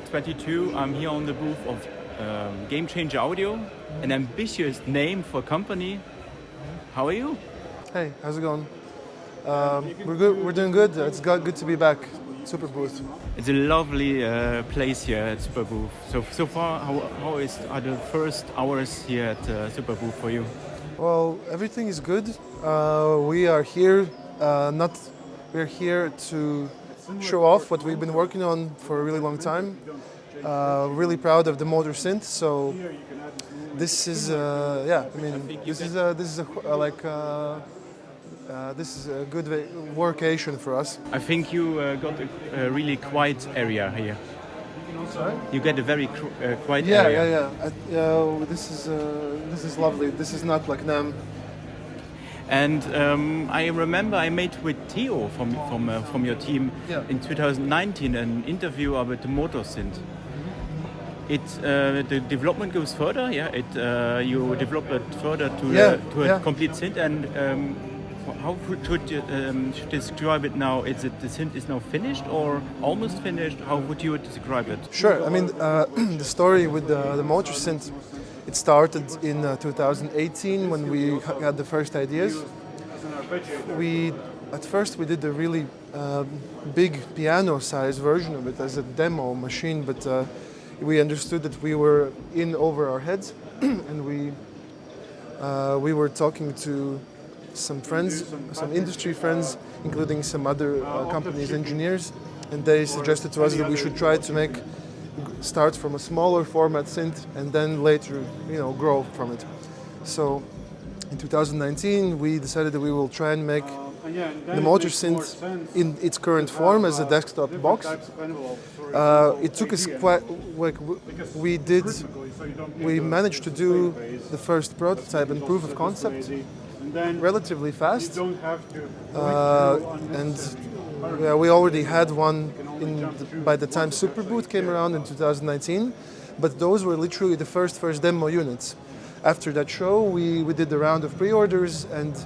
2022. I'm here on the booth of Gamechanger Audio, an ambitious name for a company. How are you? Hey, how's it going? We're good. We're doing good. It's good to be back. Superbooth. It's a lovely place here at Superbooth. So far, how are the first hours here at Superbooth for you? Well, everything is good. We are here. We're here to show off what we've been working on for a really long time. Really proud of the MOTOR Synth. So this is this is a good workation for us. I think you got a really quiet area here. Sorry? You get a very quiet area. Yeah. This is lovely. This is not like NAMM. And I remember I made with Theo from your team in 2019 an interview about the MOTOR Synth. The development goes further. You develop it further to a complete synth. And how should you describe it now? Is it the synth is now finished or almost finished? How would you describe it? Sure. I mean, the story with the MOTOR Synth, it started in 2018 when we had the first ideas. At first we did a really big piano-sized version of it as a demo machine, but we understood that we were in over our heads, and we were talking to some friends, some industry friends, including some other companies' engineers, and they suggested to us that we should try to start from a smaller format synth and then later, grow from it. So in 2019, we decided that we will try and make the MOTOR Synth in its current form as a desktop box. It took us quite, we managed to do the first prototype and proof of concept relatively fast, we already had one by the time Superbooth came around in 2019, but those were literally the first demo units. After that show, we did the round of pre-orders, and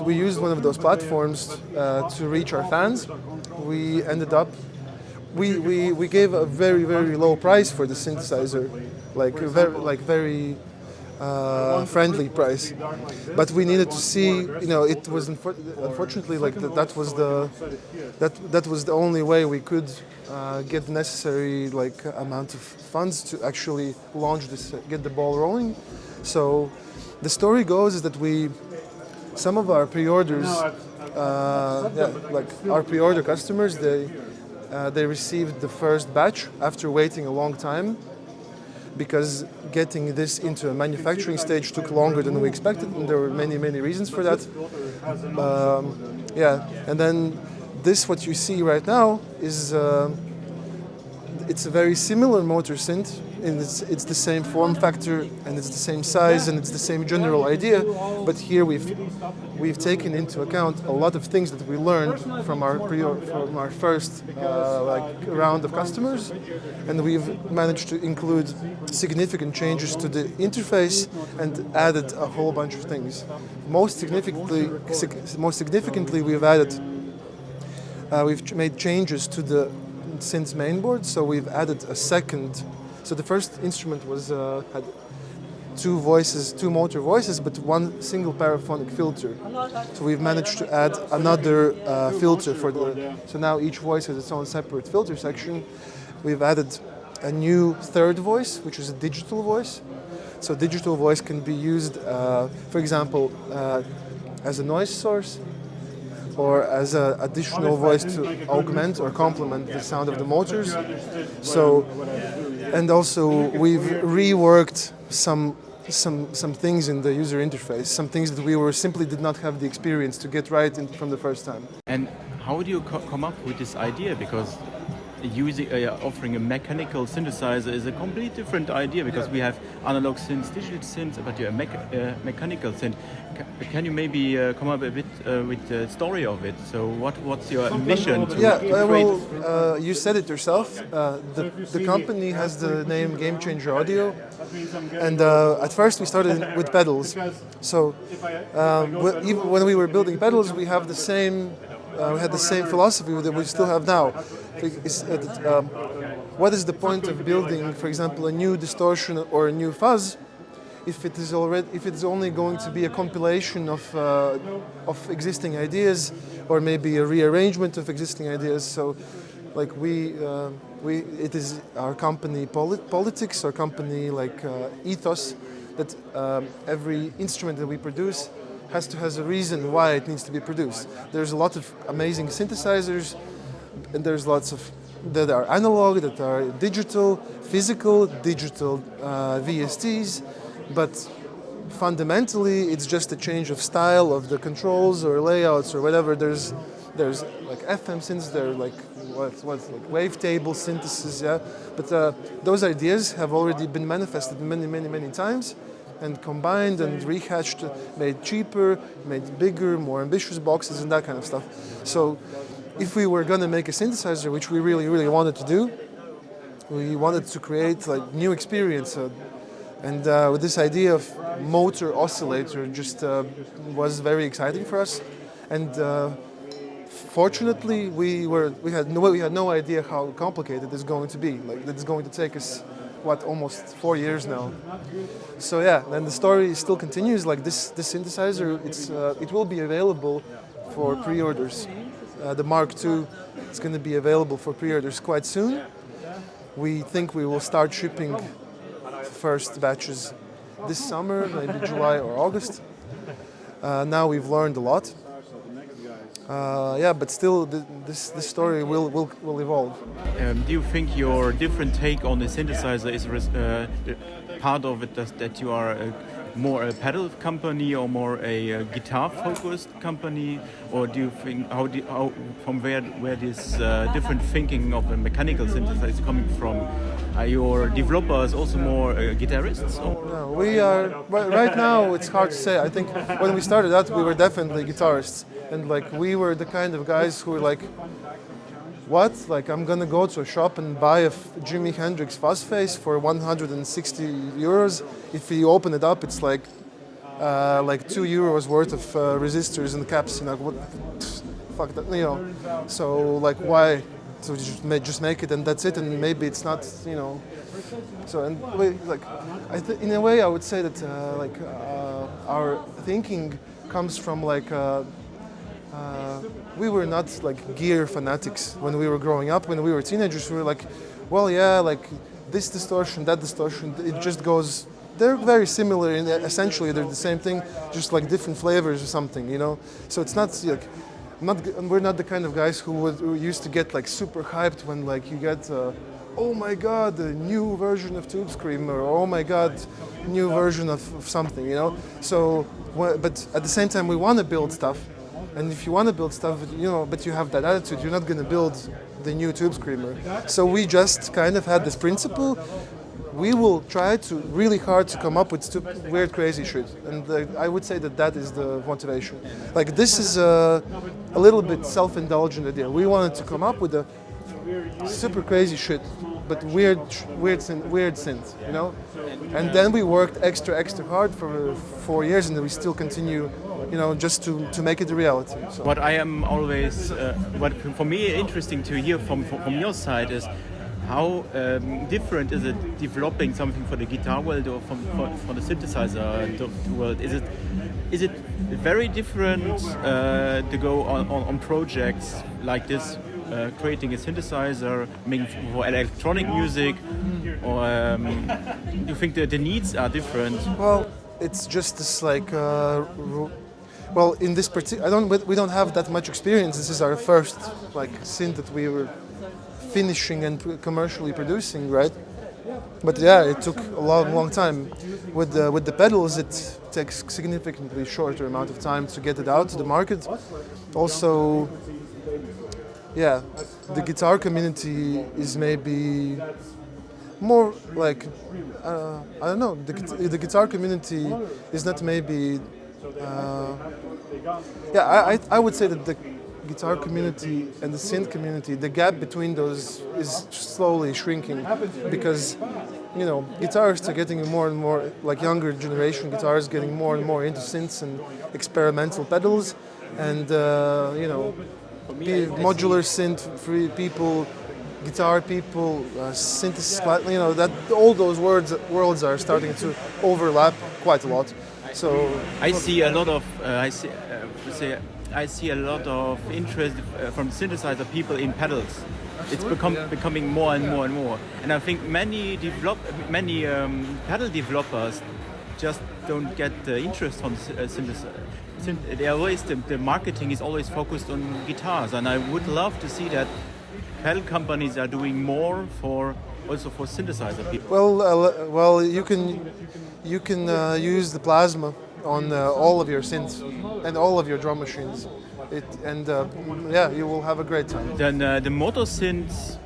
we used one of those platforms to reach our fans. We ended up we gave a very, very low price for the synthesizer, very friendly price, but we needed to see. It was unfortunately that was the only way we could get the necessary amount of funds to actually launch this, get the ball rolling. So the story goes is that some of our pre-orders, our pre-order customers, they received the first batch after waiting a long time, because getting this into a manufacturing stage took longer than we expected, and there were many reasons for that. And then what you see right now is it's a very similar MOTOR Synth, and it's the same form factor, and it's the same size, and it's the same general idea. But here we've taken into account a lot of things that we learned from our first round of customers, and we've managed to include significant changes to the interface and added a whole bunch of things. Most significantly, we've made changes to the synth's mainboard, so we've added a second. So the first instrument had two motor voices, but one single paraphonic filter. So we've managed to add another filter so now each voice has its own separate filter section. We've added a new third voice, which is a digital voice. So digital voice can be used, for example, as a noise source, or as an additional voice to augment or complement the sound of the motors. And also we've reworked some things in the user interface, some things that we simply did not have the experience to get right from the first time. And how do you come up with this idea? Because offering a mechanical synthesizer is a completely different idea, because we have analog synths, digital synths, but you're a mechanical synth. Can you maybe come up a bit with the story of it? So what's your mission to create? You said it yourself. The company has the name Gamechanger Audio, and at first we started with pedals. So even when we were building pedals, we have the same we had the same philosophy that we still have now. What is the point of building, for example, a new distortion or a new fuzz if it is only going to be a compilation of existing ideas, or maybe a rearrangement of existing ideas? So, like it is our company politics, our company ethos, that every instrument that we produce has a reason why it needs to be produced. There's a lot of amazing synthesizers, and there's lots of that are analog, that are digital, physical, digital VSTs, but fundamentally it's just a change of style of the controls or layouts or whatever. There's like FM synths, there are like like wavetable synthesis, yeah. But those ideas have already been manifested many times, and combined and rehatched, made cheaper, made bigger, more ambitious boxes and that kind of stuff. So if we were going to make a synthesizer, which we really wanted to do, we wanted to create like new experience, and with this idea of motor oscillator just was very exciting for us. And fortunately, we had no idea how complicated it's going to be. Like, it's going to take us almost 4 years now. So yeah, and the story still continues. Like this synthesizer, it will be available for pre-orders. The Mark II is going to be available for pre-orders quite soon. We think we will start shipping first batches this summer, maybe July or August. Now we've learned a lot. Yeah, but still, this story will evolve. Do you think your different take on the synthesizer is part of it that you are more a pedal company or more a guitar-focused company, or do you think from where this different thinking of a mechanical synthesizer is coming from? Are your developers also more guitarists? Or? No, we are right now. It's hard to say. I think when we started out, we were definitely guitarists, and like we were the kind of guys who were like, what? Like, I'm gonna go to a shop and buy a Jimi Hendrix fuzz face for 160 euros. If you open it up, it's like 2 euros worth of resistors and caps. You know, what? Fuck that. You know. So like, why? So just make it and that's it. And maybe it's not. You know. So and like, in a way, I would say that our thinking comes from like. We were not like gear fanatics when we were growing up. When we were teenagers, we were like, well, yeah, like this distortion, that distortion, it just goes. They're very similar, and essentially they're the same thing, just like different flavors or something, you know. So it's not like, we're not the kind of guys who used to get like super hyped when like you get, oh my God, a new version of Tube Screamer, or oh my God, new version of something, you know. So, but at the same time, we want to build stuff. And if you want to build stuff, you know, but you have that attitude, you're not going to build the new Tube Screamer. So we just kind of had this principle. We will try to really hard to come up with weird, crazy shit. And I would say that is the motivation. Like, this is a little bit self-indulgent idea. We wanted to come up with a super crazy shit, but weird synth, you know. And then we worked extra hard for 4 years, and we still continue, you know, just to make it a reality. So. What I am always, what for me interesting to hear from your side is how different is it developing something for the guitar world or for the synthesizer world? Is it very different to go on projects like this? Creating a synthesizer, making for electronic music, or do you think that the needs are different? Well, it's just this like, well, in this particular, we don't have that much experience. This is our first like synth that we were finishing and commercially producing, right? But yeah, it took a long time. With the pedals, it takes significantly shorter amount of time to get it out to the market. Also. Yeah, the guitar community is maybe more like, I don't know, the guitar community is not maybe, yeah, I would say that the guitar community and the synth community, the gap between those is slowly shrinking because, you know, guitarists are getting more and more, like younger generation guitarists getting more and more into synths and experimental pedals, and, you know, modular synth people, guitar people, synthesis, that all those worlds are starting to overlap quite a lot. So I see a lot of I see a lot of interest from synthesizer people in pedals. It's becoming more and more and more. And I think many pedal developers just don't get the interest from synthesizer. The marketing is always focused on guitars, and I would love to see that pedal companies are doing more also for synthesizer people. Well, you can use the plasma on all of your synths and all of your drum machines. You will have a great time. Then the MOTOR Synth,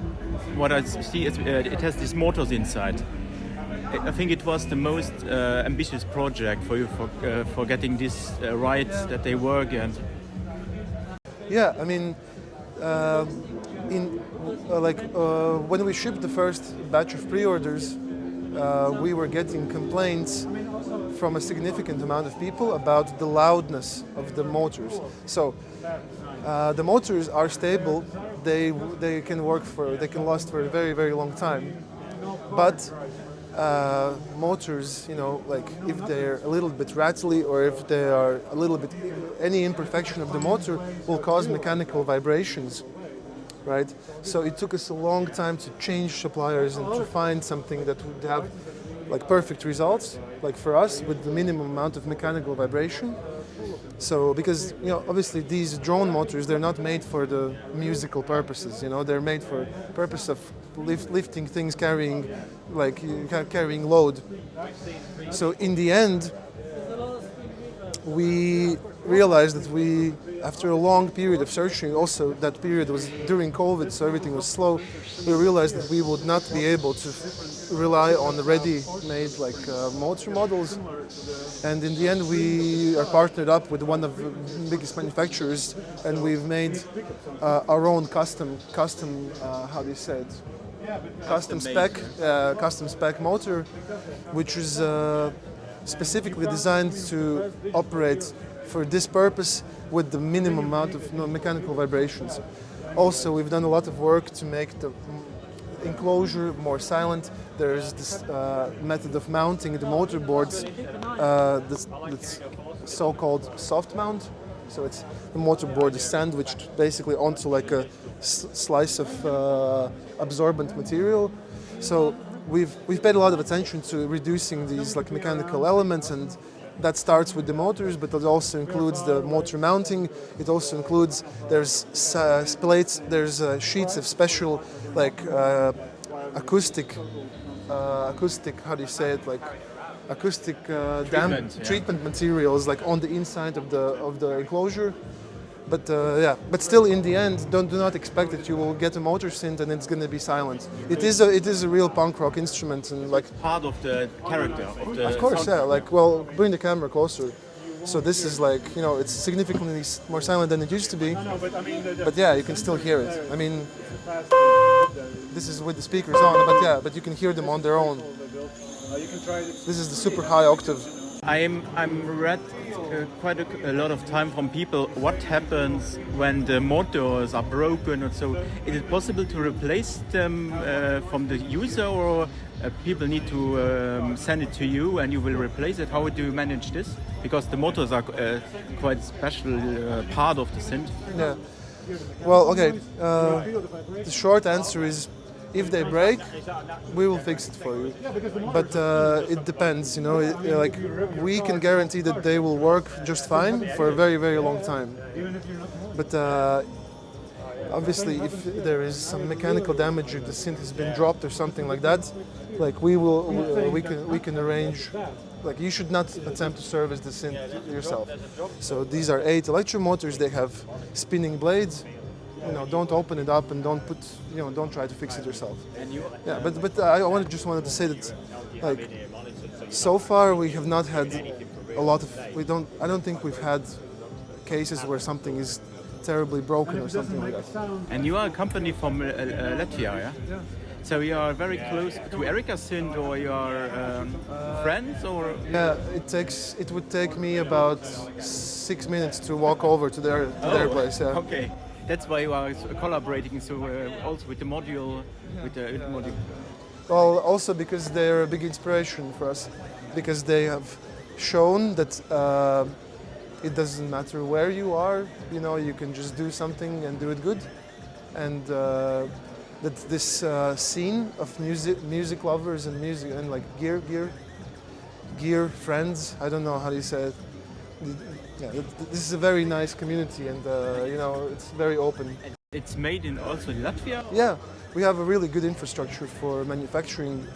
what I see is it has these motors inside. I think it was the most ambitious project for you for getting this right, that they work. And yeah, I mean, when we shipped the first batch of pre-orders, we were getting complaints from a significant amount of people about the loudness of the motors. So the motors are stable; they can last for a very, very long time. But motors, if they're a little bit rattly or if they are a little bit, any imperfection of the motor will cause mechanical vibrations, right? So it took us a long time to change suppliers and to find something that would have perfect results, for us, with the minimum amount of mechanical vibration. So because obviously these drone motors, they're not made for the musical purposes. They're made for purpose of lifting things, carrying load. So in the end, we realized that after a long period of searching, also that period was during COVID, so everything was slow, we realized that we would not be able to rely on the ready-made motor models. And in the end, we are partnered up with one of the biggest manufacturers, and we've made our own custom spec motor, which is specifically designed to operate for this purpose with the minimum amount of mechanical vibrations. Also, we've done a lot of work to make the enclosure more silent. There's this method of mounting the motor boards, that's so-called soft mount. So the motor board is sandwiched basically onto a slice of absorbent material. So we've paid a lot of attention to reducing these mechanical elements, and that starts with the motors, but it also includes the motor mounting. It also includes there's plates, there's sheets of special acoustic how do you say it, acoustic treatment materials on the inside of the enclosure. But but still, in the end, do not expect that you will get a motor synth and it's going to be silent. It is a real punk rock instrument, and part of the character of the. Of course, yeah. Bring the camera closer. So this is it's significantly more silent than it used to be. But yeah, you can still hear it. I mean, this is with the speakers on, but you can hear them on their own. This is the super high octave. I'm read quite a lot of time from people what happens when the motors are broken, and so is it possible to replace them from the user, or people need to send it to you and you will replace it? How do you manage this? Because the motors are quite special part of the synth. Yeah. Well, okay. The short answer is, if they break, we will fix it for you. But it depends, we can guarantee that they will work just fine for a very, very long time. But obviously, if there is some mechanical damage, if the synth has been dropped or something like that, we can arrange. You should not attempt to service the synth yourself. So these are 8 electromotors. They have spinning blades. Don't open it up and don't try to fix it yourself. Yeah, but I just wanted to say that, so far we have not had a lot of. I don't think we've had cases where something is terribly broken or something like that. And you are a company from Latvia, yeah? Yeah. So you are very close to Erika Synth, or you are friends, or? Yeah, it would take me about 6 minutes to walk over to their place. Yeah. Okay. That's why you are collaborating so also with the module, with the module. Well, also because they're a big inspiration for us, because they have shown that it doesn't matter where you are, you know, you can just do something and do it good, and that this scene of music lovers and music and like gear friends, I don't know how you say it. Yeah, this is a very nice community, and you know, it's very open. It's made in also Latvia? Yeah, we have a really good infrastructure for manufacturing.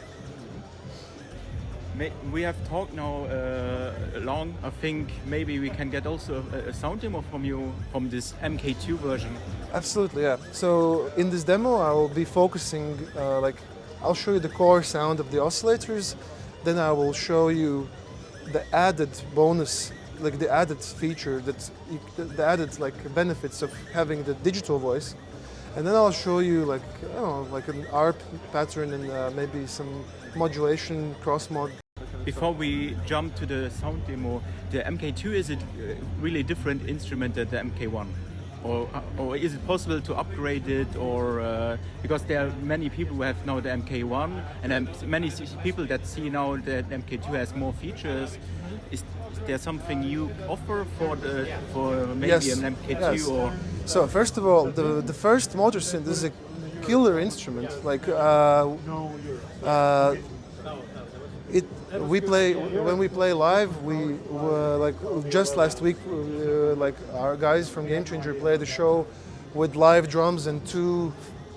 We have talked now long. I think maybe we can get also a sound demo from you from this Mk2 version. Absolutely, yeah. So in this demo, I will be focusing, I'll show you the core sound of the oscillators, then I will show you the added bonus, like the added feature, the added like benefits of having the digital voice, and then I'll show you like, I don't know, like an ARP pattern and maybe some modulation, cross mod. Before we jump to the sound demo, the Mk2, is it really different instrument than the Mk1? Or is it possible to upgrade it, or because there are many people who have now the Mk1 and many people that see now that Mk2 has more features. Is there something you offer for maybe Yes, an Mk2? yes. Or So first of all, the first motor synth is a killer instrument. Like when we play live, we were like just last week, like our guys from Gamechanger played a show with live drums and 2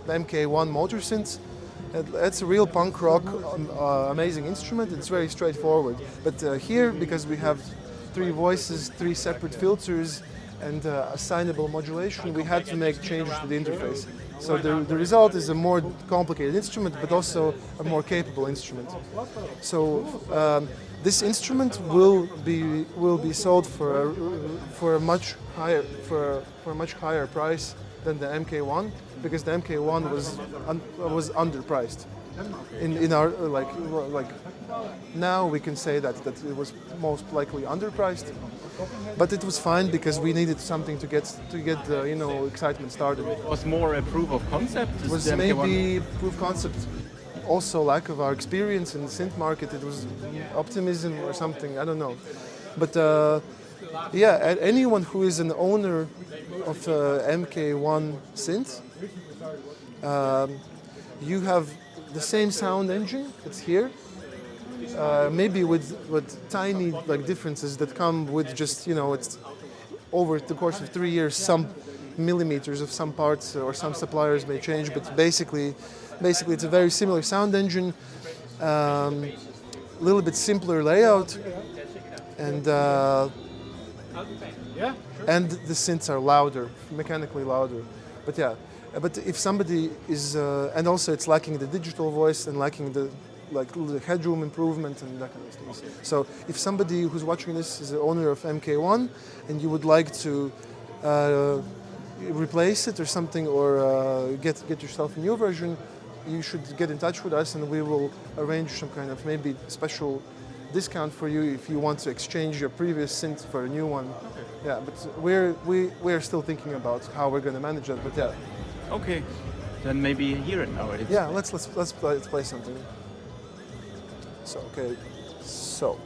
Mk1 motor synths. It's a real punk rock, amazing instrument. It's very straightforward. But here, because we have 3 voices, 3 separate filters, and assignable modulation, we had to make changes to the interface. So the result is a more complicated instrument, but also a more capable instrument. So this instrument will be sold for a much higher price than the Mk1, because the Mk1 was underpriced. In our like now we can say that it was most likely underpriced, but it was fine because we needed something to get the, you know, excitement started. it was more a proof of concept? It was maybe proof of concept. Also, lack of our experience in the synth market. It was optimism or something. I don't know, but yeah, anyone who is an owner of Mk1 synth, you have the same sound engine. It's here. Maybe with tiny like differences that come with just, you know, it's over the course of 3 years, some millimeters of some parts or some suppliers may change, but basically it's a very similar sound engine, a little bit simpler layout, and the synths are louder, mechanically louder. But yeah, but if somebody is, and also it's lacking the digital voice and lacking the headroom improvement and that kind of things. So if somebody who's watching this is the owner of Mk1 and you would like to replace it or something, or get yourself a new version, you should get in touch with us and we will arrange some kind of maybe special discount for you if you want to exchange your previous synth for a new one. Okay. Yeah, but we're still thinking about how we're going to manage that. But yeah. Okay, then maybe hear it now. Yeah, let's play something. So okay, so.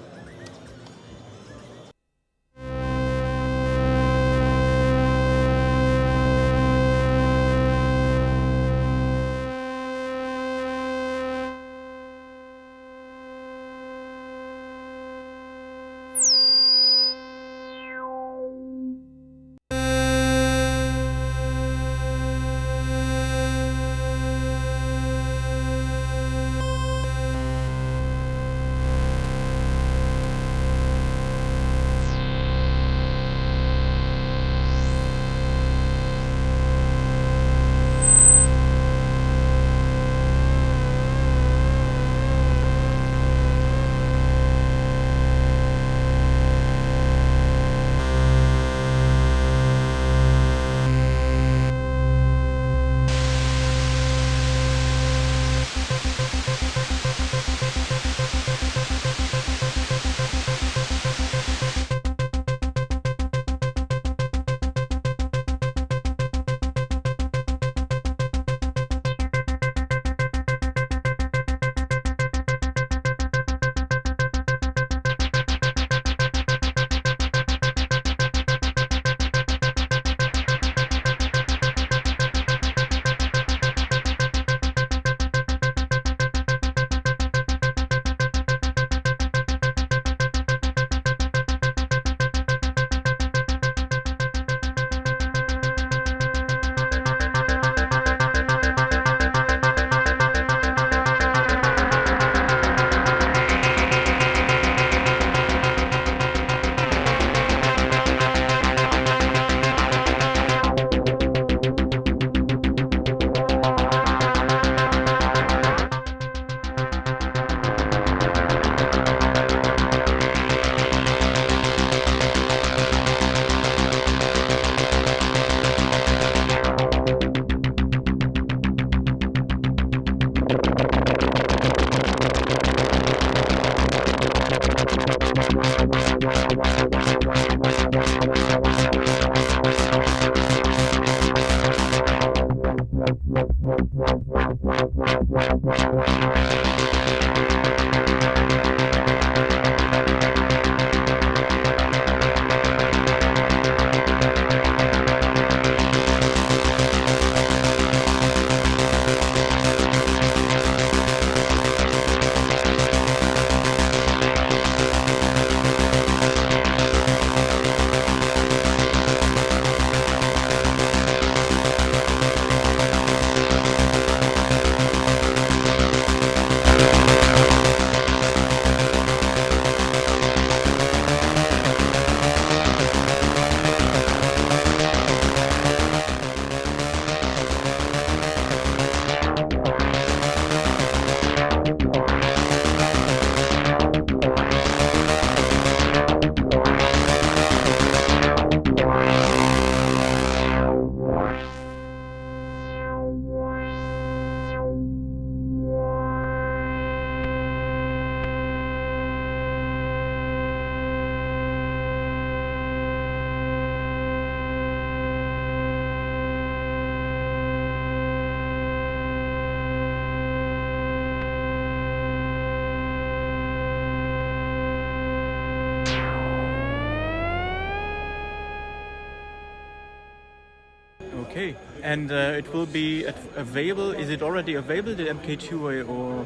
Okay, and it will be available. Is it already available, the MK2, or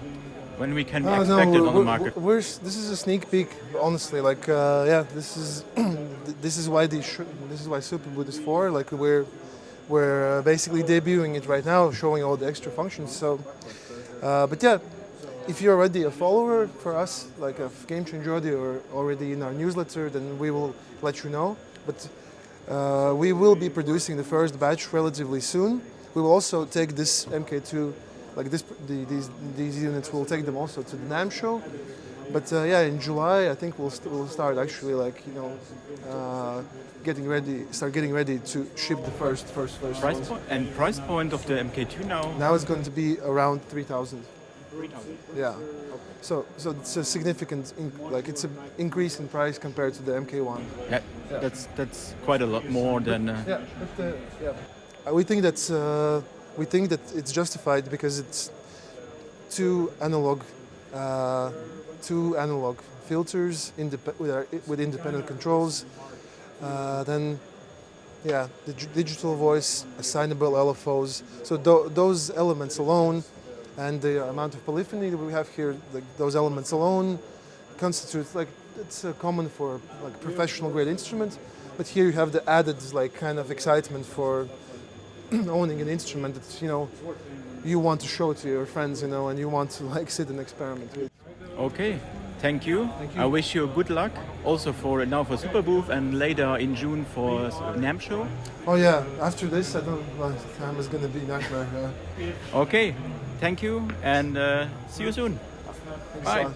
when we can expect it on the market? This is a sneak peek, honestly. Like, yeah, this is this is why Superbooth is for. Like, we're basically debuting it right now, showing all the extra functions. So, but yeah, if you're already a follower for us, like a Gamechanger audio, or already in our newsletter, then we will let you know. But we will be producing the first batch relatively soon. We will also take this Mk2, like these units, we'll take them also to the NAMM show. But yeah, in July, I think we'll start actually, like, you know, getting ready to ship the first price point. And price point of the Mk2 now? Now it's going to be around 3,000. 3,000. Yeah. So it's a significant, it's an increase in price compared to the Mk1. Yeah, yeah. That's quite a lot more than. Yeah, but yeah. We think that it's justified because it's two analog filters with independent controls. Then, yeah, the digital voice, assignable LFOs. So those elements alone, and the amount of polyphony that we have here, those elements alone constitutes, like, it's common for like professional grade instruments. But here you have the added, like, kind of excitement for owning an instrument that, you know, you want to show to your friends, you know, and you want to, like, sit and experiment with. Okay, thank you. I wish you good luck also for Superbooth and later in June for NAMM show. Oh yeah, after this, I don't know, time is going to be nightmare. Okay, thank you and see you soon. Thanks Bye. a lot.